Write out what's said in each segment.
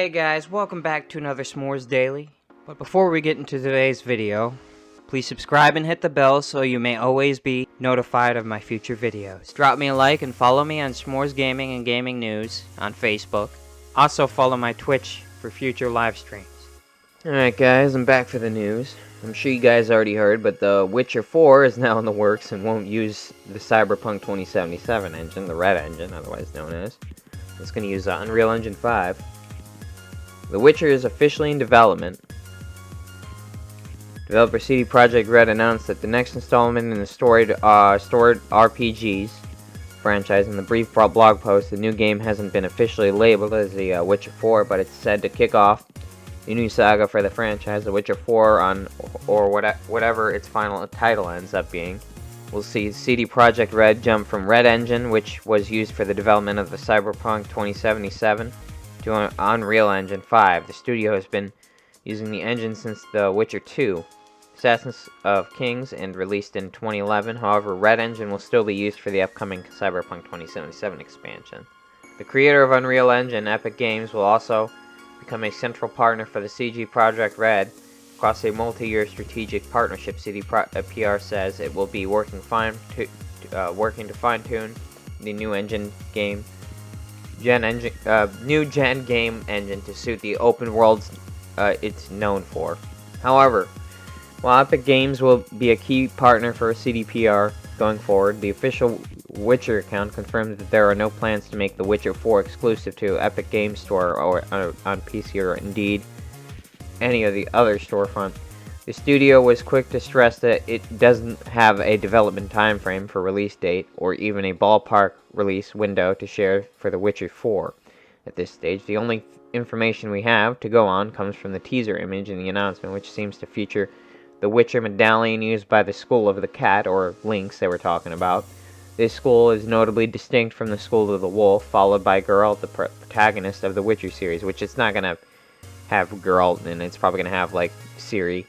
Hey guys, welcome back to another ShMoR3S Daily. But before we get into today's video, please subscribe and hit the bell so you may always be notified of my future videos. Drop me a like and follow me on ShMoR3S Gaming and Gaming News on Facebook. Also follow my Twitch for future live streams. Alright guys, I'm back for the news. I'm sure you guys already heard, but The Witcher 4 is now in the works and won't use the Cyberpunk 2077 engine, the Red Engine, otherwise known as. It's going to use Unreal Engine 5. The Witcher is officially in development. Developer CD Projekt Red announced that the next installment in the storied RPGs franchise. In the brief blog post, the new game hasn't been officially labeled as The Witcher 4, but it's said to kick off the new saga for the franchise, The Witcher 4, or whatever its final title ends up being. We'll see CD Projekt Red jump from Red Engine, which was used for the development of the Cyberpunk 2077, to Unreal Engine 5. The studio has been using the engine since The Witcher 2, Assassins of Kings, and released in 2011. However, Red Engine will still be used for the upcoming Cyberpunk 2077 expansion. The creator of Unreal Engine, Epic Games, will also become a central partner for the CD Projekt Red. Across a multi-year strategic partnership, CD PR says it will be working to fine-tune the new gen game engine to suit the open worlds it's known for. However, while Epic Games will be a key partner for CDPR going forward, the official Witcher account confirmed that there are no plans to make The Witcher 4 exclusive to Epic Games Store or on PC or indeed any of the other storefront. The studio was quick to stress that it doesn't have a development time frame for release date or even a ballpark release window to share for The Witcher 4. At this stage, the only information we have to go on comes from the teaser image in the announcement, which seems to feature the Witcher medallion used by the Skull of the Cat, or Lynx they were talking about. This skull is notably distinct from the Skull of the Wolf, followed by Geralt, the protagonist of the Witcher series, which it's not going to have Geralt in it. It's probably going to have, like, Ciri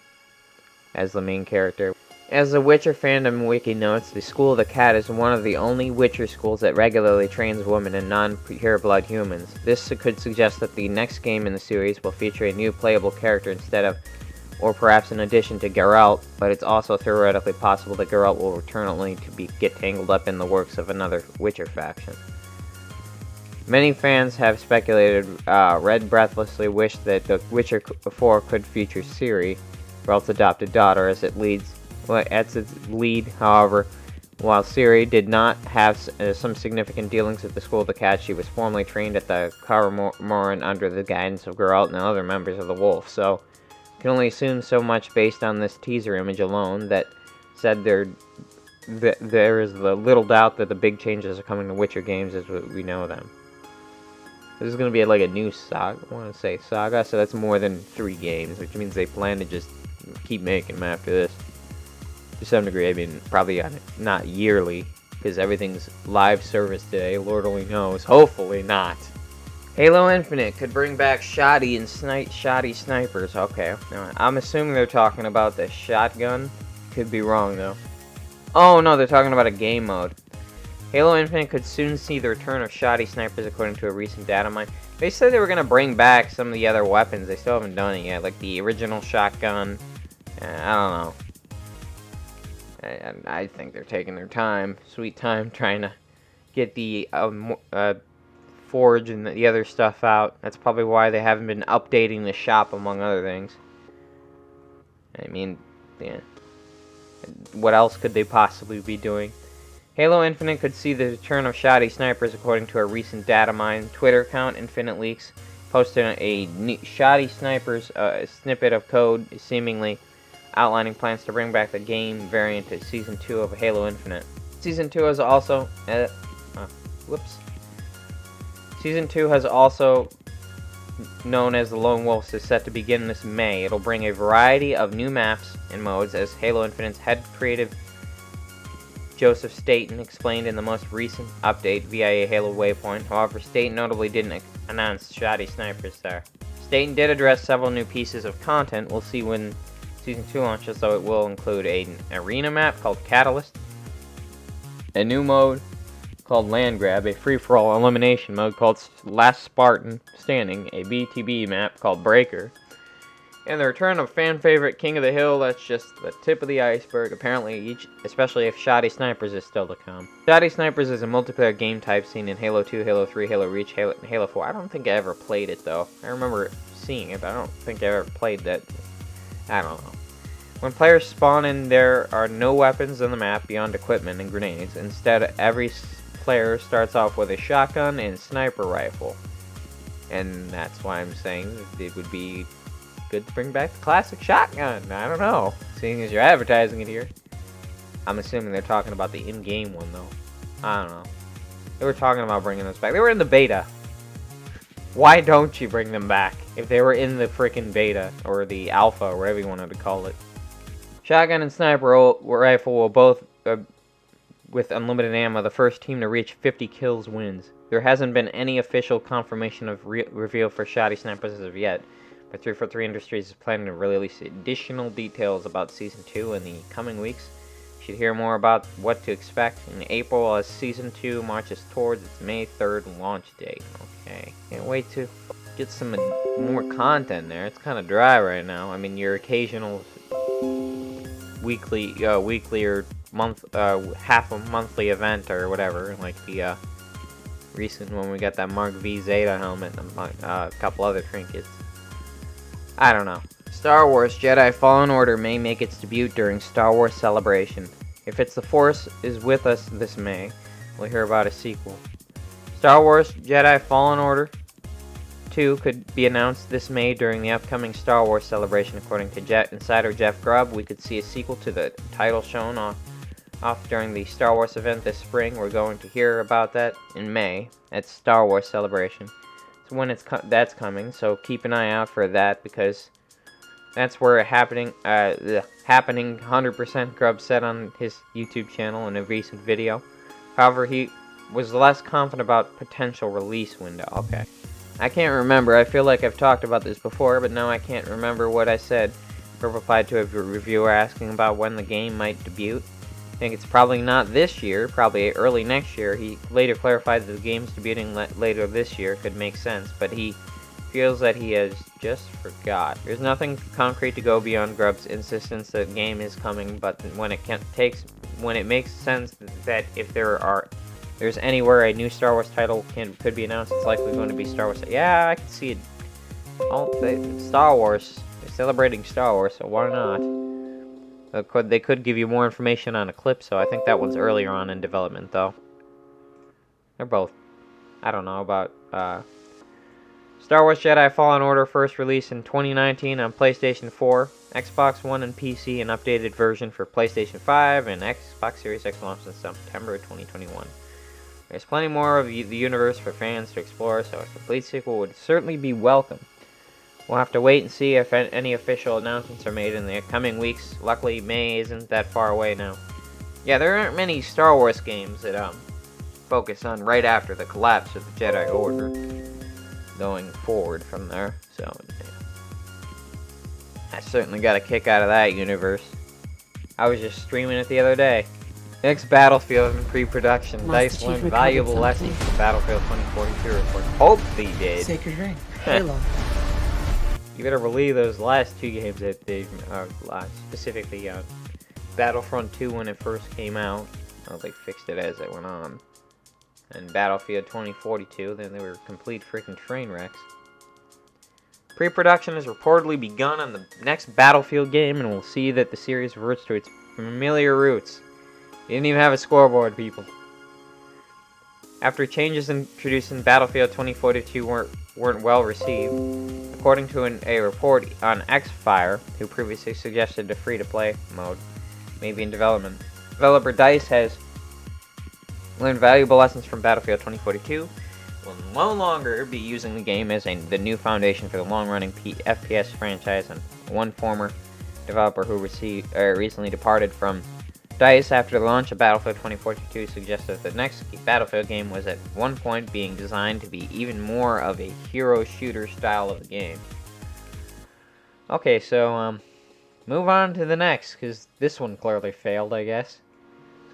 as the main character. As the Witcher fandom wiki notes, the Skull of the Cat is one of the only Witcher schools that regularly trains women and non-pureblood humans. This could suggest that the next game in the series will feature a new playable character instead of, or perhaps in addition to Geralt, but it's also theoretically possible that Geralt will return only to get tangled up in the works of another Witcher faction. Many fans have speculated, read breathlessly wished that The Witcher 4 could feature Ciri, Geralt's adopted daughter, as its lead. However, while Ciri did not have some significant dealings with the Skull of the Cat, she was formerly trained at the Karamoran under the guidance of Geralt and other members of the Wolf, so can only assume so much based on this teaser image alone that said there is the little doubt that the big changes are coming to Witcher games as we know them. This is going to be like a new saga, I want to say saga, so that's more than 3 games, which means they plan to just keep making them after this. To some degree, I mean, probably not yearly, because everything's live service today, Lord only knows. Hopefully not. Halo Infinite could bring back shoddy snipers. Okay, I'm assuming they're talking about the shotgun. Could be wrong, though. Oh, no, they're talking about a game mode. Halo Infinite could soon see the return of shoddy snipers, according to a recent data mine. They said they were going to bring back some of the other weapons. They still haven't done it yet, like the original shotgun. I don't know. I think they're taking their time, sweet time, trying to get the Forge and the other stuff out. That's probably why they haven't been updating the shop, among other things. I mean, yeah. What else could they possibly be doing? Halo Infinite could see the return of shoddy snipers, according to a recent data mine. Twitter account Infinite Leaks posted a shoddy snipers snippet of code, seemingly outlining plans to bring back the game variant to Season 2 of Halo Infinite. Season 2 has also... Season 2 has also known as the Lone Wolves is set to begin this May. It'll bring a variety of new maps and modes, as Halo Infinite's head creative Joseph Staten explained in the most recent update via a Halo Waypoint. However, Staten notably didn't announce shoddy snipers there. Staten did address several new pieces of content. We'll see when Season 2 launches, so it will include an arena map called Catalyst, a new mode called Land Grab, a free-for-all elimination mode called Last Spartan Standing, a BTB map called Breaker, and the return of fan-favorite King of the Hill. That's just the tip of the iceberg. Apparently, especially if Shoddy Snipers is still to come. Shoddy Snipers is a multiplayer game type seen in Halo 2, Halo 3, Halo Reach, and Halo 4. I don't think I ever played it, though. I remember seeing it, but I don't think I ever played that. I don't know. When players spawn in, there are no weapons on the map beyond equipment and grenades. Instead, every player starts off with a shotgun and sniper rifle. And that's why I'm saying it would be good to bring back the classic shotgun. I don't know. Seeing as you're advertising it here. I'm assuming they're talking about the in-game one, though. I don't know. They were talking about bringing those back. They were in the beta. Why don't you bring them back if they were in the freaking beta or the alpha or whatever you wanted to call it? Shotgun and sniper rifle will both, with unlimited ammo, the first team to reach 50 kills wins. There hasn't been any official confirmation of reveal for Shoddy Snipers as of yet, but 343 Industries is planning to release additional details about Season 2 in the coming weeks. You should hear more about what to expect in April as Season 2 marches towards its May 3rd launch date. Okay, can't wait to get some more content there. It's kind of dry right now. I mean, your occasional weekly or half a monthly event or whatever, like the recent one we got that Mark V Zeta helmet and a couple other trinkets. I don't know. Star Wars Jedi Fallen Order may make its debut during Star Wars Celebration. If it's the Force is with us this May, we'll hear about a sequel. Star Wars Jedi Fallen Order 2 could be announced this May during the upcoming Star Wars Celebration. According to insider Jeff Grubb, we could see a sequel to the title shown off during the Star Wars event this spring. We're going to hear about that in May at Star Wars Celebration. So when that's coming, so keep an eye out for that, because that's where happening 100% Grubb said on his YouTube channel in a recent video. However, he was less confident about potential release window. Okay. I can't remember. I feel like I've talked about this before, but now I can't remember what I said. Grubb replied to a reviewer asking about when the game might debut. I think it's probably not this year, probably early next year. He later clarified that the game's debuting later this year could make sense, but he feels that he has just forgot. There's nothing concrete to go beyond Grubb's insistence that the game is coming, but when it makes sense that if there's anywhere a new Star Wars title could be announced, it's likely going to be Star Wars. Yeah, I can see it. Star Wars. They're celebrating Star Wars, so why not? They could give you more information on Eclipse, so I think that one's earlier on in development, though. They're both. I don't know about Star Wars Jedi Fallen Order, first released in 2019 on PlayStation 4, Xbox One, and PC. An updated version for PlayStation 5 and Xbox Series X launched in September 2021. There's plenty more of the universe for fans to explore, so a complete sequel would certainly be welcome. We'll have to wait and see if any official announcements are made in the coming weeks. Luckily, May isn't that far away now. Yeah, there aren't many Star Wars games that focus on right after the collapse of the Jedi Order going forward from there. So, yeah. I certainly got a kick out of that universe. I was just streaming it the other day. Next Battlefield in pre-production. DICE learned valuable lessons from Battlefield 2042 report. Hope they did. Sacred Ring. Halo. You better believe those last two games that they specifically Battlefront 2 when it first came out. Well, they fixed it as it went on. And Battlefield 2042, then they were complete freaking train wrecks. Pre-production has reportedly begun on the next Battlefield game, and we'll see that the series reverts to its familiar roots. You didn't even have a scoreboard, people. After changes introduced in Battlefield 2042 weren't well received, according to a report on Xfire, who previously suggested a free-to-play mode may be in development. Developer DICE has learned valuable lessons from Battlefield 2042. Will no longer be using the game as the new foundation for the long-running FPS franchise, and one former developer who recently departed from DICE after the launch of Battlefield 2042 suggested that the next Battlefield game was at one point being designed to be even more of a hero shooter style of the game. Okay, so move on to the next, because this one clearly failed, I guess.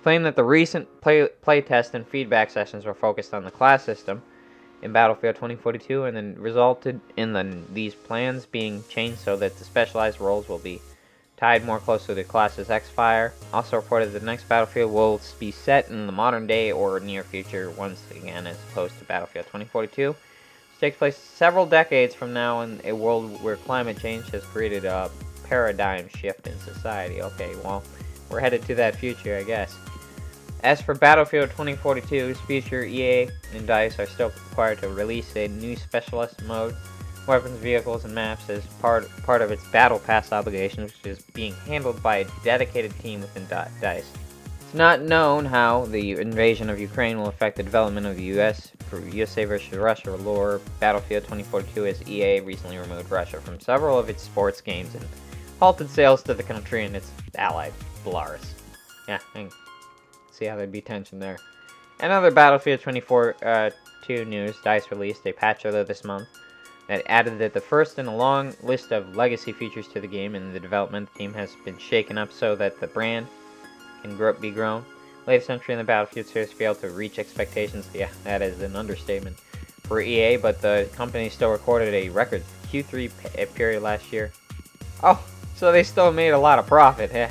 claimed that the recent playtest and feedback sessions were focused on the class system in Battlefield 2042 and then resulted in these plans being changed so that the specialized roles will be tied more closely to classes X-Fire. Also reported that the next Battlefield will be set in the modern day or near future once again as opposed to Battlefield 2042, which takes place several decades from now in a world where climate change has created a paradigm shift in society. Okay, well, we're headed to that future, I guess. As for Battlefield 2042's future, EA and DICE are still required to release a new specialist mode, weapons, vehicles, and maps as part of its Battle Pass obligation, which is being handled by a dedicated team within DICE. It's not known how the invasion of Ukraine will affect the development of the USA versus Russia lore. Battlefield 2042 as EA recently removed Russia from several of its sports games and halted sales to the country and its ally, Belarus. Yeah, see how there'd be tension there. Another Battlefield 2042 news, DICE released a patch earlier this month that added that the first in a long list of legacy features to the game, and the development team has been shaken up so that the brand can be grown. Latest entry in the Battlefield series failed to reach expectations. Yeah, that is an understatement for EA, but the company still recorded a record Q3 period last year. Oh, so they still made a lot of profit, eh?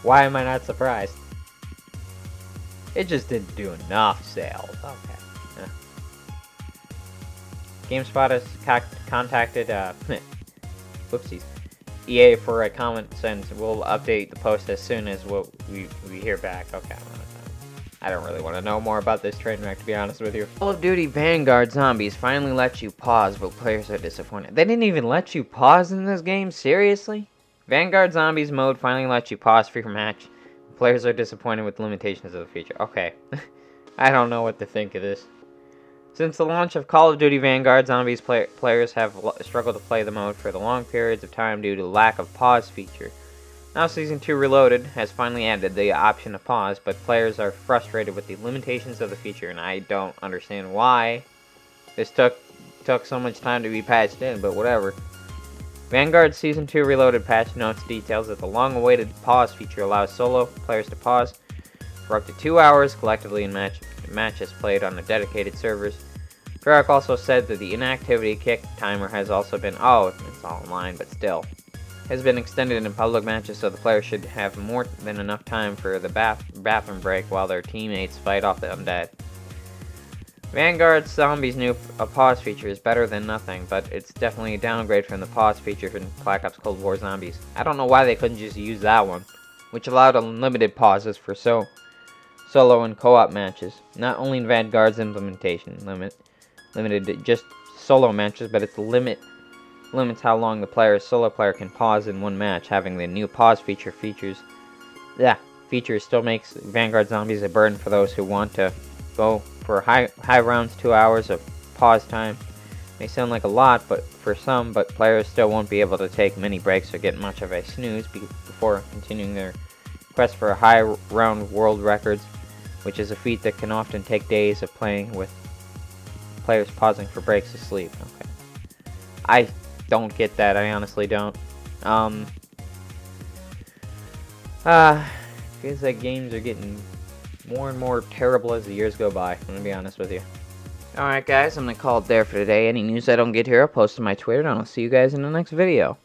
Why am I not surprised? It just didn't do enough sales. Okay. GameSpot has contacted whoopsies, EA for a comment since we'll update the post as soon as we hear back. Okay. I don't really want to know more about this train wreck, to be honest with you. Call of Duty Vanguard Zombies finally let you pause, but players are disappointed. They didn't even let you pause in this game? Seriously? Vanguard Zombies mode finally lets you pause for your match. Players are disappointed with the limitations of the feature. Okay. I don't know what to think of this. Since the launch of Call of Duty Vanguard, Zombies players have struggled to play the mode for the long periods of time due to the lack of pause feature. Now Season 2 Reloaded has finally added the option to pause, but players are frustrated with the limitations of the feature, and I don't understand why this took so much time to be patched in, but whatever. Vanguard Season 2 Reloaded patch notes details that the long-awaited pause feature allows solo players to pause for up to 2 hours collectively in matches played on the dedicated servers. Drake also said that the inactivity kick timer has also been, it's all online, but still, has been extended in public matches, so the players should have more than enough time for the bathroom break while their teammates fight off the undead. Vanguard Zombies' new pause feature is better than nothing, but it's definitely a downgrade from the pause feature in Black Ops Cold War Zombies. I don't know why they couldn't just use that one, which allowed unlimited pauses for solo and co-op matches. Not only in Vanguard's implementation limited to just solo matches, but its limits how long the solo player can pause in one match. Having the new pause feature still makes Vanguard Zombies a burden for those who want to go for high rounds. 2 hours of pause time may sound like a lot, but players still won't be able to take many breaks or get much of a snooze before continuing their quest for high round world records, which is a feat that can often take days of playing with players pausing for breaks to sleep. Okay. I don't get that. I honestly don't. Feels like games are getting more and more terrible as the years go by. I'm gonna be honest with you. Alright guys, I'm gonna call it there for today. Any news I don't get here, I'll post to my Twitter, and I'll see you guys in the next video.